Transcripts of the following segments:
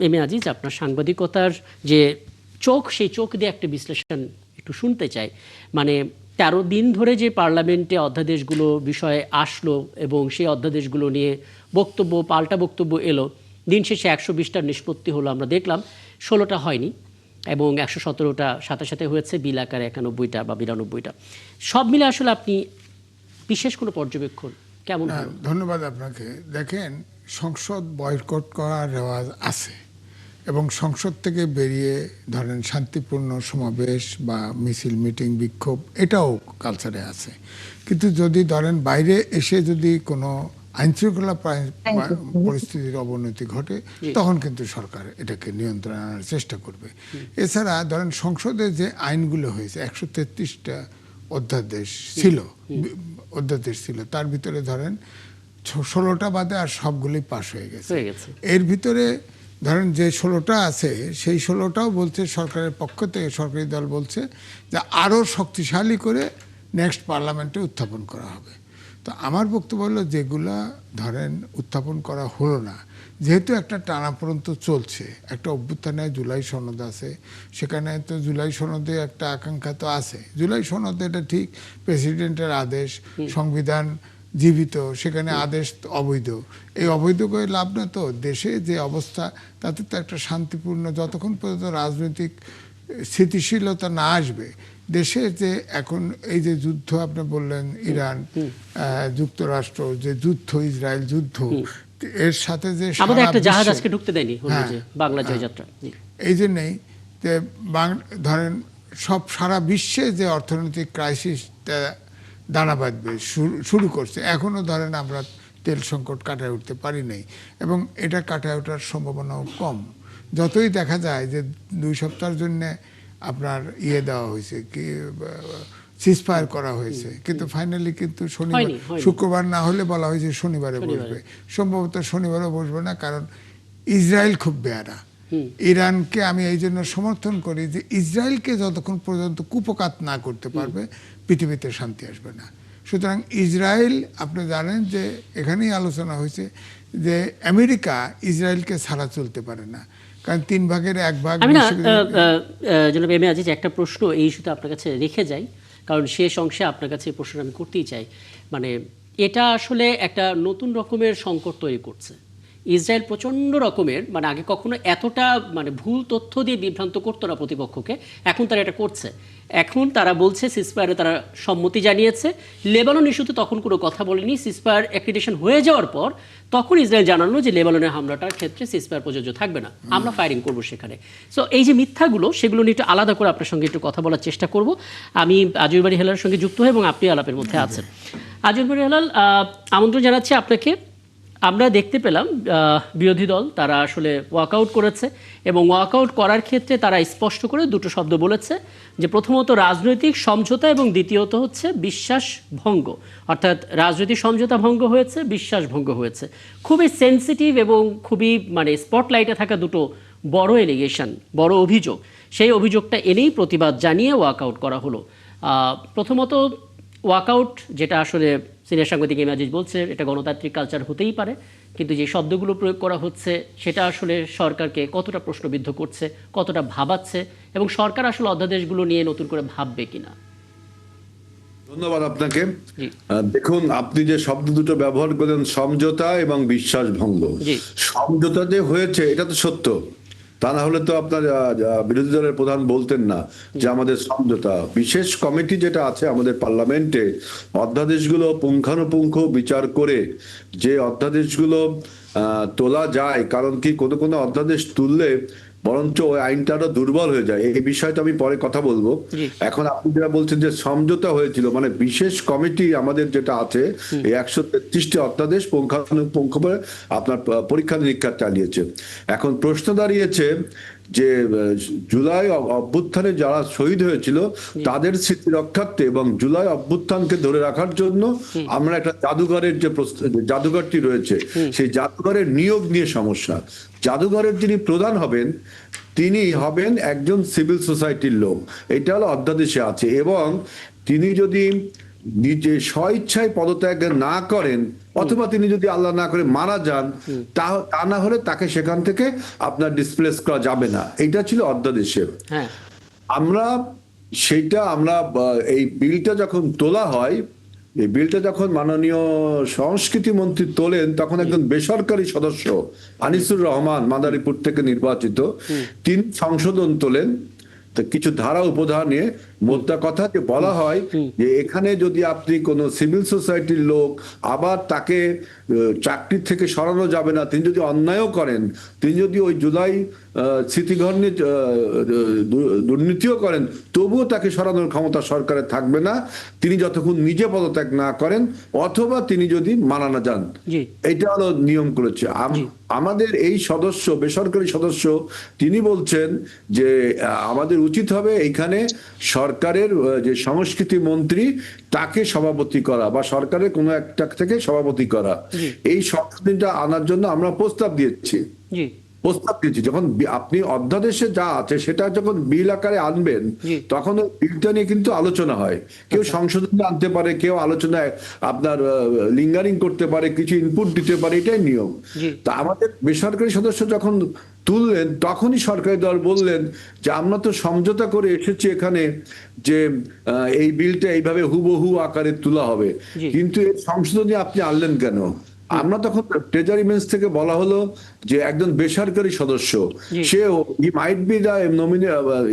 M A Aziz, আপনার সাংবাদিকতার যে চোখ, সেই চোখ দিয়ে একটা বিশ্লেষণ একটু শুনতে চাই। মানে 13 দিন ধরে যে পার্লামেন্টে অধ্যাদেশগুলো বিষয়ে আসলো এবং সেই অধ্যাদেশগুলো নিয়ে বক্তব্য, পাল্টা বক্তব্য এলো, দিন শেষে 120টার নিষ্পত্তি হলো, আমরা দেখলাম 16টা হয়নি এবং 117টা সাথে সাথে হয়েছে, বিল আকারে 91টা বা 92টা। সব মিলে আসলে আপনি বিশেষ কোনো পর্যবেক্ষণ কেমন? ধন্যবাদ আপনাকে। দেখেন, সংসদ বয়কট করার রেওয়াজ আছে এবং সংসদ থেকে বেরিয়ে ধরেন শান্তিপূর্ণ সমাবেশ বা মিছিল, মিটিং, বিক্ষোভ, এটাও কালচারে আছে। কিন্তু যদি ধরেন বাইরে এসে যদি কোনো আইনশৃঙ্খলা পরিস্থিতির অবনতি ঘটে, তখন কিন্তু সরকার এটাকে নিয়ন্ত্রণে আনার চেষ্টা করবে। এছাড়া ধরেন সংসদে যে আইনগুলো হয়েছে, 133টা অধ্যাদেশ ছিল, তার ভিতরে ধরেন 16টা বাদে আর সবগুলোই পাশ হয়ে গেছে। এর ভিতরে ধরেন যে 16টা আছে, সেই 16টাও বলছে সরকারের পক্ষ থেকে, সরকারি দল বলছে যে আরও শক্তিশালী করে নেক্সট পার্লামেন্টে উত্থাপন করা হবে। তো আমার বক্তব্য হলো, যেগুলা ধরেন উত্থাপন করা হলো না, যেহেতু একটা টানাপোড়েন তো চলছে, একটা অভ্যুত্থানে জুলাই সনদ আছে, সেখানে তো জুলাই সনদে একটা আকাঙ্ক্ষা তো আছে। জুলাই সনদে এটা ঠিক প্রেসিডেন্টের আদেশ, সংবিধান জীবিত, সেখানে আদেশ অবৈধ। এই অবৈধ করে লাভ না তো। দেশে যে অবস্থা, তাতে তো একটা শান্তিপূর্ণ, যতক্ষণ পর্যন্ত রাজনৈতিক স্থিতিশীলতা না আসবে, দেশে যে এখন এই যে যুদ্ধ আপনি বললেন, ইরান যুক্তরাষ্ট্র যে যুদ্ধ, ইসরায়েল যুদ্ধ, এর সাথে যে জাহাজ আজকে ঢুকতে দেয়নি বাংলা জয়যাত্রা, এই জন্যই যে ধরেন সব সারা বিশ্বে যে অর্থনৈতিক ক্রাইসিসটা দানা বাঁধবে শুরু করছে, এখনো ধরেন আমরা তেল সংকট কাটায় উঠতে পারি নাই এবং এটা কাটায় ওঠার সম্ভাবনাও কম। যতই দেখা যায় যে 2 সপ্তাহের জন্য আপনার দেওয়া হয়েছে, কি সিজফায়ার করা হয়েছে, কিন্তু ফাইনালি কিন্তু শুক্রবার না হলে বলা হয়েছে শনিবারে বসবে। সম্ভবত শনিবারও বসবে না, কারণ ইসরায়েল খুব বেয়ারা। ইরানকে আমি এই জন্য সমর্থন করি যে ইসরায়েলকে যতক্ষণ পর্যন্ত কুপকাত না করতে পারবে, পৃথিবীতে শান্তি আসবে না। সুতরাং ইসরায়েল, আপনি জানেন যে এখানেই আলোচনা হয়েছে যে আমেরিকা ইসরায়েলকে ছাড়া চলতে পারে না, কারণ 3 ভাগের 1 ভাগ। আমি জনাব এম এ আজিজ, একটা প্রশ্ন এই ইস্যুতে আপনার কাছে রেখে যাই, কারণ শেষ অংশে আপনার কাছে এই প্রশ্নটা আমি করতেই চাই। মানে এটা আসলে একটা নতুন রকমের সংকট তৈরি করছে। ইসরায়েল প্রচণ্ড রকমের, মানে আগে কখনো এতটা ভুল তথ্য দিয়ে বিভ্রান্ত করতো না প্রতিপক্ষকে, এখন তারা এটা করছে। এখন তারা বলছে সিজফায়ারে তারা সম্মতি জানিয়েছে। লেবানন ইস্যুতে তখন কোনো কথা বলেনি। সিজফায়ার অ্যাক্রিডিটেশন হয়ে যাওয়ার পর তখন ইসরায়েল জানানো যে লেবাননের হামলাটার ক্ষেত্রে সিজফায়ার প্রযোজ্য থাকবে না, আমরা ফায়ারিং করবো সেখানে। সো এই যে মিথ্যাগুলো, সেগুলো নিয়ে একটু আলাদা করে আপনার সঙ্গে একটু কথা বলার চেষ্টা করব। আমি আজিজুল বারী হেলালের সঙ্গে যুক্ত হই এবং আপনি আলাপের মধ্যে আছেন। আজিজুল বারী হেলাল, আমন্ত্রণ জানাচ্ছি আপনাকে। আমরা দেখতে পেলাম বিরোধী দল তারা আসলে ওয়াকআউট করেছে এবং ওয়াকআউট করার ক্ষেত্রে তারা স্পষ্ট করে দুটো শব্দ বলেছে, যে প্রথমত রাজনৈতিক সমঝোতা এবং দ্বিতীয়ত হচ্ছে বিশ্বাস ভঙ্গ। অর্থাৎ রাজনৈতিক সমঝোতা ভঙ্গ হয়েছে, বিশ্বাস ভঙ্গ হয়েছে। খুবই সেন্সিটিভ এবং খুবই স্পটলাইটে থাকা দুটো বড় এলিগেশন, বড় অভিযোগ। সেই অভিযোগটা এনেই প্রতিবাদ জানিয়ে ওয়াকআউট করা হলো। প্রথমত ওয়াকআউট, যেটা আসলে সিনিয়র সাংবাদিক এম এ আজিজ বলছে, এটা গণতান্ত্রিক কালচার হতেই পারে, কিন্তু যে শব্দগুলো প্রয়োগ করা হচ্ছে সেটা আসলে সরকারকে কতটা প্রশ্নবিদ্ধ করছে, কতটা ভাবাচ্ছে, এবং সরকার আসলে অধ্যাদেশগুলো নিয়ে নতুন করে ভাববে কিনা। ধন্যবাদ আপনাকে। দেখুন, আপনি যে শব্দ দুটো ব্যবহার করেন, সমঝোতা এবং বিশ্বাস ভঙ্গ, সমঝোতা যে হয়েছে এটা তো সত্য, তা না হলে তো আপনার বিরোধী দলের প্রধান বলতেন না যে আমাদের সমঝোতা। বিশেষ কমিটি যেটা আছে আমাদের পার্লামেন্টে, অধ্যাদেশগুলো পুঙ্খানুপুঙ্খ বিচার করে যে অধ্যাদেশগুলো তোলা যায়, কারণ কি কোনো অধ্যাদেশ তুললে বরঞ্চ ওই আইনটা আরো দুর্বল হয়ে যায়। এই বিষয়টা আমি পরে কথা বলবো। এখন আপনি যেটা বলছেন যে সমঝোতা হয়েছিল, বিশেষ কমিটি আমাদের যেটা আছে, এই 133টি অধ্যাদেশ পুঙ্খানুপুঙ্খ আপনার পরীক্ষা নিরীক্ষা চালিয়েছে। এখন প্রশ্ন দাঁড়িয়েছে যে জুলাই অভ্যুত্থানে যারা শহীদ হয়েছিল তাদের স্মৃতি রক্ষার্থে এবং জুলাই অভ্যুত্থানকে ধরে রাখার জন্য আমরা একটা জাদুঘরের যে জাদুঘরটি রয়েছে, সেই জাদুঘরের নিয়োগ নিয়ে সমস্যা। জাদুঘরের যিনি প্রধান হবেন, তিনি হবেন একজন সিভিল সোসাইটির লোক, এটা হলো অধ্যাদেশে আছে। এবং তিনি যদি নিজে স্বইচ্ছায় পদত্যাগ না করেন, অথবা তিনি যদি আল্লাহ না করে মারা যান, তা না হলে তাকে সেখান থেকে আপনার ডিসপ্লেস করা যাবে না। এটা ছিল অধ্যাদেশে। হ্যাঁ, আমরা এই বিলটা যখন তোলা হয়, এই বিলটা যখন মাননীয় সংস্কৃতি মন্ত্রী তোলেন, তখন একজন বেসরকারি সদস্য আনিসুর রহমান মাদারীপুর থেকে নির্বাচিত, তিনি সংশোধন তোলেন কিছু ধারা উপধারা নিয়ে। মোদ্দা কথা যে বলা হয় যে এখানে যদি আপনি কোনো সিভিল সোসাইটির লোক, আবার তাকে চাকরি থেকে সরানো যাবে না, তিনি যদি অন্যায়ও করেন, তিনি যদি ওই জুলাই স্মৃতিগ্রহণ নিয়ে দুর্নীতিও করেন, তবুও তাকে সরানোর ক্ষমতা সরকারের থাকবে না, তিনি যতক্ষণ নিজে পদত্যাগ না করেন অথবা তিনি যদি মারা না যান। এটা হলো নিয়ম করেছে। আমাদের এই সদস্য, বেসরকারি সদস্য, তিনি বলছেন যে আমাদের উচিত হবে এইখানে সরকারের যে সংস্কৃতি মন্ত্রী তাকে সভাপতি করা, বা সরকারের কোনো একটা থেকে সভাপতি করা। এই সংশোধনীটা আনার জন্য আমরা প্রস্তাব দিয়েছি। যখন আপনি অধ্যাদেশে যা আছে সেটা যখন বিল আকারে আনবেন, তখন বিলটা নিয়ে কিন্তু আলোচনা হয়। কেউ সংশোধন আনতে পারে, কেউ আলোচনায় আপনার লিঙ্গারিং করতে পারে, কিছু ইনপুট দিতে পারে, এটাই নিয়ম। তা আমাদের বেসরকারি সদস্য যখন তুললেন, তখনই সরকারি দল বললেন যে আমরা তো সমঝোতা করে এসেছি এখানে যে এই বিলটা এইভাবে হুবহু আকারে তোলা হবে, কিন্তু এর সংশোধনী আপনি আনলেন কেন? আমরা তখন ট্রেজারি বেঞ্চ থেকে বলা হলো যে একজন বেসরকারি সদস্য, সে might be the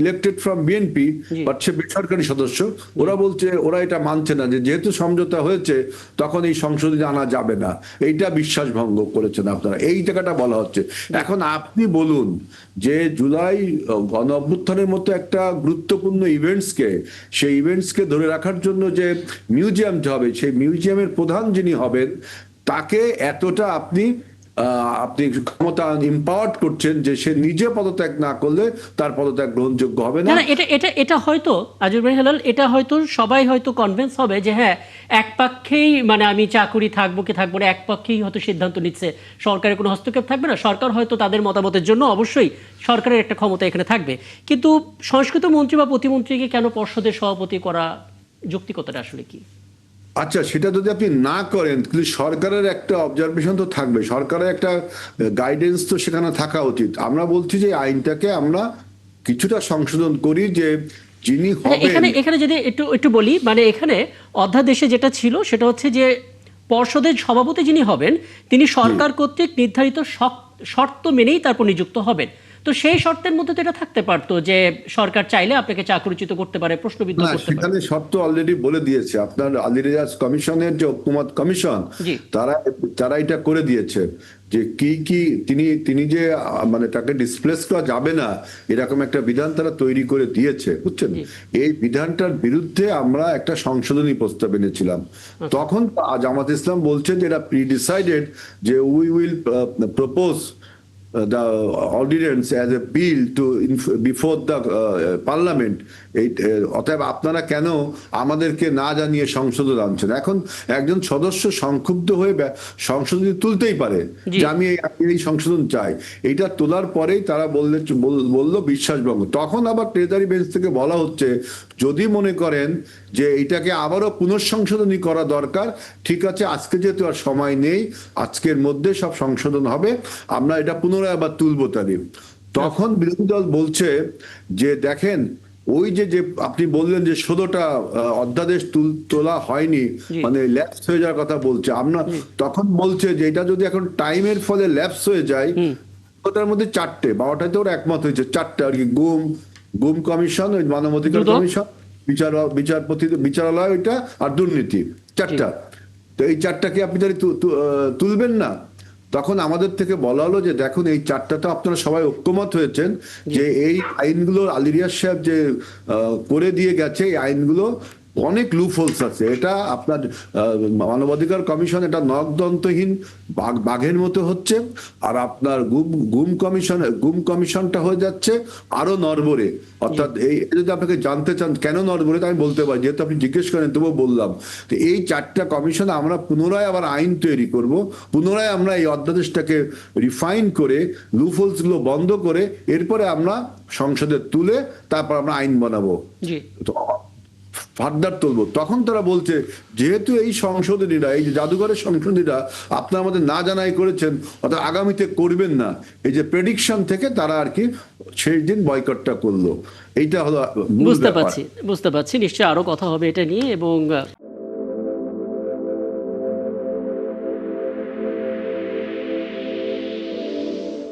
elected from BNP, but সে বেসরকারি সদস্য। ওরা বলছে ওরা এটা মানছে না, যে যেহেতু সমঝোতা হয়েছে তখন এই সংশোধনী আনা যাবে না, এইটা বিশ্বাস ভঙ্গ করেছেন আপনারা, এই জায়গাটা বলা হচ্ছে। এখন আপনি বলুন যে জুলাই গণ অভ্যুত্থানের মতো একটা গুরুত্বপূর্ণ ইভেন্টসকে, সেই ইভেন্টসকে ধরে রাখার জন্য যে মিউজিয়াম হবে, সেই মিউজিয়ামের প্রধান যিনি হবেন, তাকে এতটা আপনি ক্ষমতা ইম্পাওয়ার্ড করছেন যে সে নিজে পদত্যাগ না করলে তার পদত্যাগ গ্রহণযোগ্য হবে না। এটা হয়তো আজহার ভাই হেলাল, এটা হয়তো সবাই হয়তো কনভিন্স হবে যে হ্যাঁ, এক পক্ষেই মানে আমি চাকরি থাকবো কি থাকবো না, এক পক্ষেই হয়তো সিদ্ধান্ত নিচ্ছে, সরকারের কোনো হস্তক্ষেপ থাকবে না। সরকার হয়তো তাদের মতামতের জন্য অবশ্যই সরকারের একটা ক্ষমতা এখানে থাকবে, কিন্তু সংস্কৃত মন্ত্রী বা প্রতিমন্ত্রীকে কেন পর্ষদের সভাপতি করা যৌক্তিকতাটা আসলে কি? আচ্ছা, সেটা যদি আপনি না করেন, কিন্তু সরকারের একটা অবজারভেশন তো থাকবে, সরকারের একটা গাইডেন্স তো সেখানে থাকা উচিত। আমরা বলছি যে আইনটাকে আমরা কিছুটা সংশোধন করি, যে যিনি এখানে যদি একটু বলি, মানে এখানে অধ্যাদেশে যেটা ছিল সেটা হচ্ছে যে পর্ষদের সভাপতি যিনি হবেন তিনি সরকার কর্তৃক নির্ধারিত শর্ত মেনেই তারপর নিযুক্ত হবেন। তো সেই শর্তের মধ্যে তো এটা থাকতে পারতো যে সরকার চাইলে আপনাকে চাকরিচ্যুত করতে পারে, প্রশ্নবিদ্ধ করতে পারে। সেখানে শর্ত অলরেডি বলে দিয়েছে আপনার আলী রেয়াজ কমিশনের যে ঐকমত্য কমিশন, তারা এটা করে দিয়েছে যে কি তিনি যে মানে তাকে ডিসপ্লেস করা যাবে না, এরকম একটা বিধান তারা তৈরি করে দিয়েছে, বুঝছেন। এই বিধানটার বিরুদ্ধে আমরা একটা সংশোধনী প্রস্তাব এনেছিলাম। তখন জামাত ইসলাম বলছে যে এটা প্রি-ডিসাইডেড, যে we will propose the ordinance as a bill to before the parliament. অতএব আপনারা কেন আমাদেরকে না জানিয়ে সংশোধন আনছেন? এখন একজন সদস্য সংক্ষুব্ধ হয়ে সংশোধনী তুলতেই পারে যে আমি এই সংশোধন চাই। এইটা তোলার পরেই তারা বলল বিশ্বাসভঙ্গ। তখন আবার ট্রেজারি বেঞ্চ থেকে বলা হচ্ছে যদি মনে করেন যে এটাকে আবারও পুনঃসংশোধনী করা দরকার, ঠিক আছে, আজকে যেহেতু আর সময় নেই, আজকের মধ্যে সব সংশোধন হবে, আমরা এটা পুনরায় আবার তুলবো তারিফ। তখন বিরোধী দল বলছে যে দেখেন, ওই যে আপনি বললেন যে 16টা অধ্যাদেশ তোলা হয়নি, মানে ল্যাপস হয়ে যাওয়ার কথা বলছে। আমরা তখন বলছে যে এটা যদি এখন টাইমের ফলে ল্যাপস হয়ে যায়, ওটার মধ্যে 4টে, 12টাতে ওরা একমত হয়েছে, 4টে আর কি, গুম কমিশন, ওই মানবাধিকার কমিশন, বিচারালয় ওইটা, আর দুর্নীতি, 4টা। তো এই 4টাকে আপনি যদি তুলবেন না, তখন আমাদের থেকে বলা হলো যে দেখুন এই 4টা তো আপনারা সবাই ঐক্যমত হয়েছেন যে এই আইনগুলো আলী রিয়াজ সাহেব যে করে দিয়ে গেছে, এই আইনগুলো অনেক লুপহোলস আছে। এটা আপনার মানবাধিকার কমিশন এটা নখদন্তহীন বাঘের মতো হচ্ছে, আর আপনার গুম কমিশনটা হয়ে যাচ্ছে আরো নড়বড়ে। অর্থাৎ এই যদি আপনাকে জানতে চান কেন নড়বড়ে, আমি বলতে পারি, যেহেতু আপনি জিজ্ঞেস করেন তবুও বললাম। তো এই 4টা কমিশন আমরা পুনরায় আবার আইন তৈরি করব, পুনরায় আমরা এই অধ্যাদেশটাকে রিফাইন করে লুপহোলস গুলো বন্ধ করে এরপরে আমরা সংসদে তুলে তারপর আমরা আইন বানাবো। ফার্দার তুলবো, তখন তারা বলছে যেহেতু এই সংশোধনীরা, এই যে জাদুঘরের সংশোধনীরা আপনারা আমাদের না জানাই করেছেন, অর্থাৎ আগামীতে করবেন না, এই যে প্রেডিকশন থেকে তারা আর কি সেই দিন বয়কটটা করলো। এইটা হলো মূল ব্যাপার। বুঝতে পারছি নিশ্চয়ই আরো কথা হবে এটা নিয়ে। এবং